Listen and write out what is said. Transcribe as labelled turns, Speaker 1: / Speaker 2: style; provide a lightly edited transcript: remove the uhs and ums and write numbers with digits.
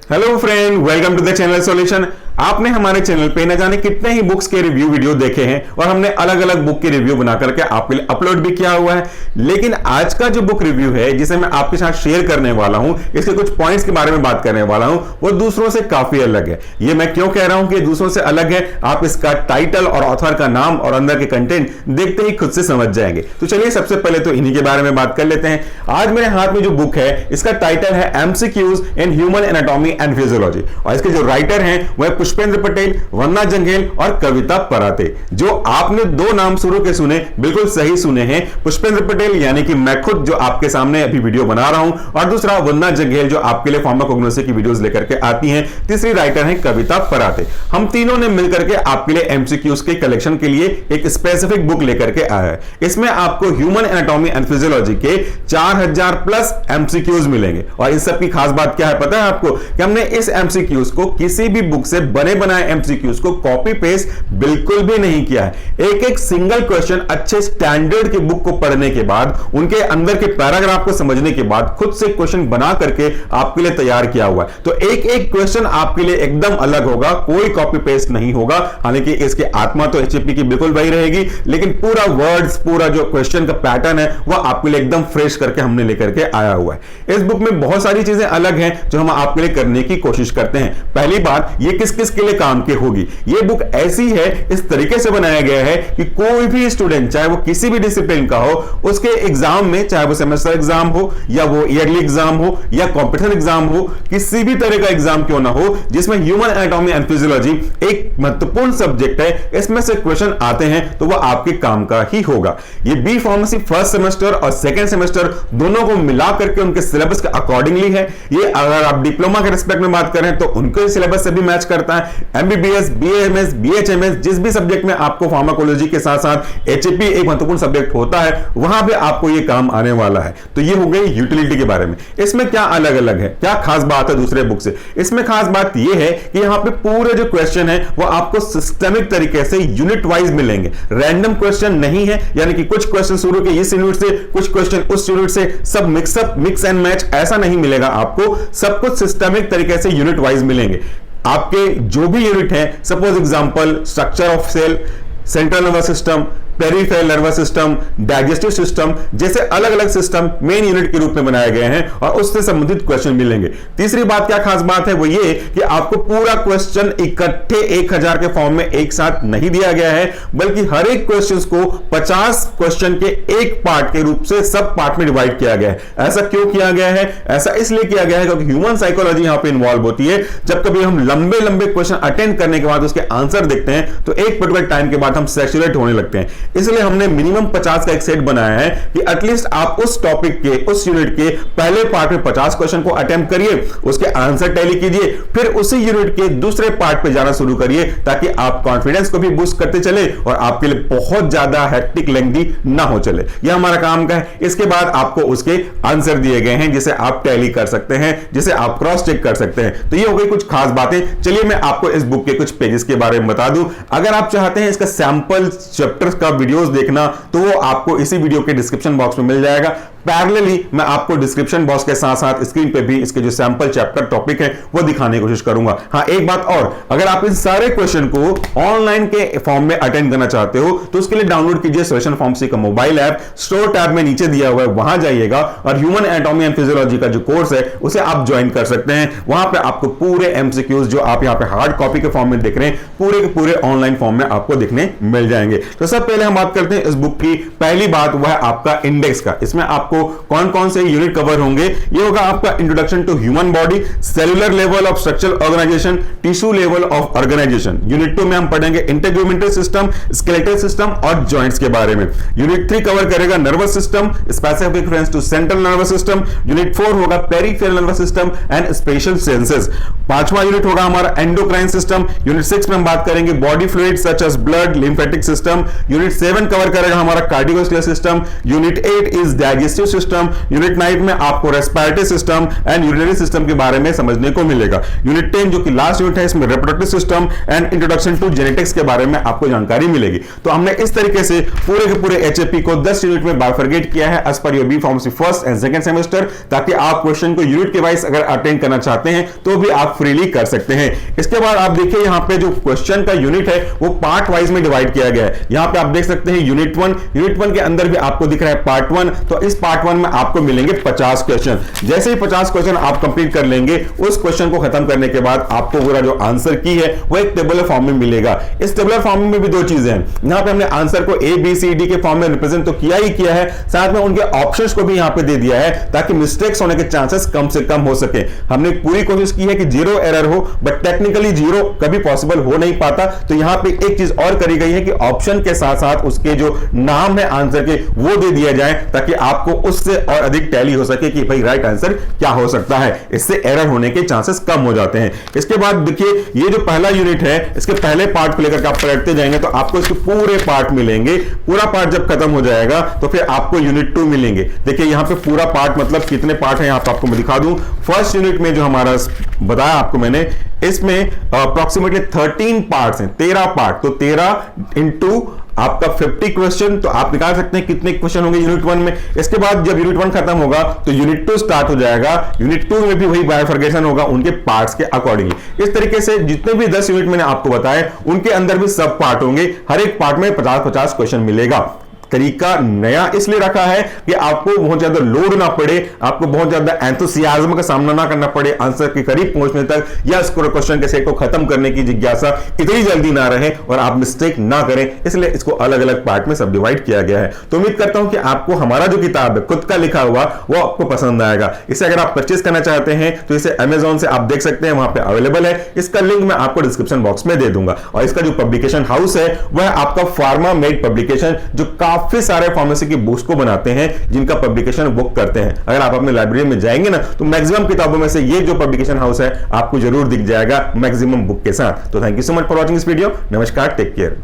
Speaker 1: Hello friend, welcome to the channel solution. आपने हमारे channel पे न जाने कितने ही बुक्स के रिव्यू वीडियो देखे हैं और हमने अलग अलग बुक के रिव्यू बना करके आपके लिए अपलोड भी किया हुआ है। लेकिन आज का जो बुक रिव्यू है जिसे मैं आपके साथ शेयर करने वाला हूं, इसके कुछ पॉइंट्स के बारे में बात करने वाला हूं, वो दूसरों से काफी अलग है। ये मैं क्यों कह रहा हूं कि दूसरों से अलग है, आप इसका टाइटल और ऑथर का नाम और अंदर के कंटेंट देखते ही खुद से समझ जाएंगे। तो चलिए सबसे पहले तो इन्हीं के बारे में बात कर लेते हैं। आज मेरे हाथ में जो बुक है इसका टाइटल है MCQs in human anatomy and physiology और इसके जो राइटर हैं वह पुष्पेंद्र पटेल, वन्ना जंघेल और कविता पराते। जो आपने दो नाम शुरू के सुने, बिल्कुल सही सुने हैं। पुष्पेंद्र पटेल यानी कि मैं खुद जो आपके सामने अभी वीडियो बना रहा हूं, और दूसरा वन्ना जंघेल जो आपके लिए फार्माकोग्नोसी की वीडियोस लेकर के आती हैं। तीसरी राइटर है कविता पराते। हम तीनों ने मिलकर के आपके लिए एमसीक्यूज के कलेक्शन के लिए एक स्पेसिफिक बुक लेकर के आया है। इसमें आपको ह्यूमन एनाटॉमी एंड फिजियोलॉजी के 4000 प्लस एमसीक्यूज मिलेंगे। और इस सब की खास बात क्या है पता है आपको, कि हमने इस एमसीक्यूज को किसी भी बुक से बने बनाए एमसीक्यूज को कॉपी पेस्ट बिल्कुल भी नहीं किया है। एक एक सिंगल क्वेश्चन अच्छे स्टैंडर्ड की बुक को पढ़ने के बाद, उनके अंदर के पैराग्राफ को समझने के बाद खुद से क्वेश्चन बना करके आपके लिए तैयार किया हुआ है। तो एक एक क्वेश्चन आपके लिए एकदम अलग होगा, कोई कॉपी पेस्ट नहीं होगा। हालांकि इसकी आत्मा तो एचएपी की बिल्कुल वही रहेगी, लेकिन पूरा वर्ड्स, पूरा जो क्वेश्चन का पैटर्न है वह आपके लिए एकदम फ्रेश करके हमने लेकर के आया हुआ है। इस बुक में बहुत सारी चीजें अलग हैं जो हम आपके लिए करने की कोशिश करते हैं। पहली बात, ये किस किस के लिए काम की होगी। ये बुक ऐसी है, इस तरीके से बनाया गया है कि कोई भी स्टूडेंट, चाहे वो किसी भी डिसिप्लिन का हो, उसके एग्जाम में, चाहे वो सेमेस्टर एग्जाम हो या वो ईयरली एग्जाम हो या कॉम्पिटिशन एग्जाम हो, किसी भी तरह का एग्जाम क्यों ना हो जिसमें ह्यूमन एनाटॉमी एंड फिजियोलॉजी एक महत्वपूर्ण सब्जेक्ट है, इसमें से क्वेश्चन आते हैं तो वह आपके काम का ही होगा। ये बी फार्मेसी फर्स्ट सेमेस्टर और सेकेंड सेमेस्टर दोनों को मिला करके उनके सिलेबस के अकॉर्डिंगली है। ये अगर आप डिप्लोमा के रिस्पेक्ट में बात करें तो उनके सिलेबस से भी मैच करता है। एमबीबीएस, बीएमएस, बीएचएमएस, जिस भी सब्जेक्ट में आपको फार्माकोलॉजी के साथ साथ एचएपी एक महत्वपूर्ण सब्जेक्ट होता है, वहां पे आपको ये काम आने वाला है। तो ये हो गई यूटिलिटी के बारे में। इसमें क्या अलग अलग है, क्या खास बात है दूसरे बुक से? इसमें खास बात ये है कि यहां पे पूरे जो क्वेश्चन है वो आपको सिस्टमिक तरीके से यूनिट वाइज मिलेंगे। रैंडम क्वेश्चन नहीं है, यानी कि कुछ क्वेश्चन शुरू के इस यूनिट से, कुछ क्वेश्चन उस यूनिट से, सब मिक्सअप, मिक्स एंड मैच, ऐसा नहीं मिलेगा आपको। सब कुछ सिस्टमिक तरीके से यूनिट वाइज मिलेंगे। आपके जो भी यूनिट है, suppose example structure of cell, central nervous system, peripheral nervous system, digestive system, जैसे अलग अलग सिस्टम मेन यूनिट के रूप में बनाए गए हैं और उससे संबंधित क्वेश्चन मिलेंगे। तीसरी बात, क्या खास बात है, वो ये कि आपको पूरा क्वेश्चन इकट्ठे 1000 के फॉर्म में एक साथ नहीं दिया गया है, बल्कि हर एक क्वेश्चन को 50 क्वेश्चन के एक पार्ट के रूप से सब पार्ट में डिवाइड किया गया है। ऐसा क्यों किया गया है? ऐसा इसलिए किया गया है क्योंकि ह्यूमन साइकोलॉजी यहां पर इन्वॉल्व होती है। जब कभी हम लंबे लंबे क्वेश्चन अटेंड करने के बाद उसके आंसर देखते हैं तो एक पर्टिकुलर टाइम के बाद हम सैचुरेट होने लगते हैं। इसलिए हमने मिनिमम 50 का एक सेट बनाया है कि एटलीस्ट आप उस टॉपिक के, उस यूनिट के पहले पार्ट में 50 क्वेश्चन को अटेम्प्ट करिए, उसके आंसर टैली कीजिए, फिर उसी यूनिट के दूसरे पार्ट पे जाना शुरू करिए, ताकि आप कॉन्फिडेंस को भी बूस्ट करते चले और आपके लिए बहुत ज्यादा हेक्टिक, लेंथी ना हो चले। यह हमारा काम का है। इसके बाद आपको उसके आंसर दिए गए हैं जिसे आप टैली कर सकते हैं, जिसे आप क्रॉस चेक कर सकते हैं। तो ये हो गई कुछ खास बातें। चलिए मैं आपको इस बुक के कुछ पेजेस के बारे में बता दूं। अगर आप चाहते हैं इसका सैंपल चैप्टर्स का वीडियोस देखना तो वो आपको इसी वीडियो के डिस्क्रिप्शन बॉक्स में मिल जाएगा। पैरेलली मैं आपको डिस्क्रिप्शन बॉक्स के साथ साथ स्क्रीन पे भी इसके जो सैंपल चैप्टर टॉपिक है वो दिखाने की कोशिश करूंगा। हां, एक बात और, अगर आप इन सारे क्वेश्चन को ऑनलाइन के फॉर्म में अटेंड करना चाहते हो तो उसके लिए डाउनलोड कीजिए सॉल्यूशन फार्मेसी का मोबाइल ऐप। स्टोर टैब में नीचे दिया हुआ है, वहां जाइएगा और ह्यूमन एनाटॉमी एंड फिजियोलॉजी का जो कोर्स है उसे आप ज्वाइन कर सकते हैं। वहां पे आपको पूरे एमसीक्यूज जो आप यहां पे हार्ड कॉपी के फॉर्म में देख रहे हैं, पूरे के पूरे ऑनलाइन फॉर्म में आपको देखने मिल जाएंगे। तो सब पहले हम बात करते हैं इस बुक की। पहली बात वह है आपका इंडेक्स का। इसमें आपको कौन कौन से यूनिट कवर होंगे? ये होगा आपका introduction to human body, cellular level of structural organisation, tissue level of organisation. Unit 2 में हम पढ़ेंगे इंटेग्यूमेंटल सिस्टम, स्केलेटल सिस्टम और जॉइंट्स के बारे में। यूनिट 3 कवर करेगा nervous system, specific reference to central nervous system. Unit 4 होगा peripheral nervous system and special senses. 5वां यूनिट होगा हमारा एंडोक्राइन सिस्टम। यूनिट 6 में हम बात करेंगे body fluid such as blood, lymphatic system. Unit 7 cover करेगा हमारा cardiovascular system. Unit 8 is digestive digestive system, unit 9 में आपको respiratory system and urinary system के बारे में समझने को मिलेगा। यूनिट 10 जो कि लास्ट यूनिट है, इसमें reproductive system and introduction to genetics के बारे में आपको जानकारी मिलेगी। तो हमने इस तरीके से पूरे के पूरे एचएपी को 10 यूनिट में बाइफरगेट किया है as per your B pharmacy first and second semester, ताकि आप क्वेश्चन को यूनिट के वाइज अगर अटेंड करना चाहते हैं तो भी आप फ्रीली कर सकते हैं। इसके बाद आप देखिए यहां पे जो क्वेश्चन का यूनिट है वो पार्ट वाइज में डिवाइड किया गया है। यहां पे आप देख सकते हैं यूनिट 1 के अंदर भी आपको दिख रहा है पार्ट 1। तो इस पार्ट 1 में आपको मिलेंगे 50 क्वेश्चन। जैसे ही 50 क्वेश्चन आप कंप्लीट कर लेंगे, उस क्वेश्चन को खत्म करने के बाद आपको पूरा जो आंसर की है वो एक टेबुलर फॉर्म में मिलेगा। इस टेबुलर फॉर्म में भी दो चीजें हैं, यहां पे हमने आंसर को ए बी सी डी के फॉर्म में रिप्रेजेंट तो किया ही किया है, साथ में उनके ऑप्शंस को भी यहां पे दे दिया है ताकि मिस्टेक्स होने के चांसेस कम से कम हो सके। हमने पूरी कोशिश की है कि जीरो एरर हो, बट टेक्निकली जीरो कभी पॉसिबल हो नहीं पाता। तो यहां पे एक चीज और करी गई है कि ऑप्शन के साथ साथ उसके जो नाम है आंसर के वो दे दिया जाए, ताकि आपको उससे और अधिक टैली हो सके कि भाई राइट आंसर क्या हो सकता है। इससे एरर होने के चांसेस कम हो जाते हैं। इसके बाद देखिए ये जो पहला यूनिट है, इसके पहले पार्ट को लेकर आप पढ़ते जाएंगे तो आपको इसके पूरे पार्ट मिलेंगे। पूरा पार्ट जब खत्म हो जाएगा तो फिर आपको यूनिट 2 मिलेंगे। देखिए यहां पे पूरा पार्ट मतलब कितने पार्ट हैं यहां पे आपको मैं दिखा दूं। फर्स्ट यूनिट में जो हमारा बताया आपको मैंने, इसमें अप्रोक्सीमेटली 13 पार्ट्स हैं, 13 पार्ट। तो 13 इंटू आपका 50 क्वेश्चन, तो आप निकाल सकते हैं कितने क्वेश्चन होंगे यूनिट 1 में। इसके बाद जब यूनिट 1 खत्म होगा तो यूनिट 2 स्टार्ट हो जाएगा। यूनिट 2 में भी वही बाइफरगेशन होगा उनके पार्ट्स के अकॉर्डिंगली। इस तरीके से जितने भी 10 यूनिट मैंने आपको बताए उनके अंदर भी सब पार्ट होंगे। हर एक पार्ट में 50-50 क्वेश्चन मिलेगा। तरीका नया इसलिए रखा है कि आपको बहुत ज्यादा लोड ना पड़े, आपको बहुत ज्यादा एंथुसियाज्म का सामना ना करना पड़े आंसर के करीब पहुंचने तक, या क्वेश्चन के सेट को खत्म करने की जिज्ञासा इतनी जल्दी ना रहे और आप मिस्टेक ना करें, इसलिए इसको अलग अलग पार्ट में सब डिवाइड किया गया है। तो उम्मीद करता हूं कि आपको हमारा जो किताब है खुद का लिखा हुआ वो आपको पसंद आएगा। इसे अगर आप परचेस करना चाहते हैं तो इसे अमेजॉन से आप देख सकते हैं, वहां पे अवेलेबल है। इसका लिंक मैं आपको डिस्क्रिप्शन बॉक्स में दे दूंगा। और इसका जो पब्लिकेशन हाउस है वह आपका फार्मा मेड पब्लिकेशन, जो काफी सारे फार्मेसी की बुक्स को बनाते हैं, जिनका पब्लिकेशन बुक करते हैं। अगर आप अपने लाइब्रेरी में जाएंगे ना तो मैक्सिमम किताबों में से ये जो पब्लिकेशन हाउस है आपको जरूर दिख जाएगा मैक्सिमम बुक के साथ। तो thank you so much for watching this video. नमस्कार, टेक केयर।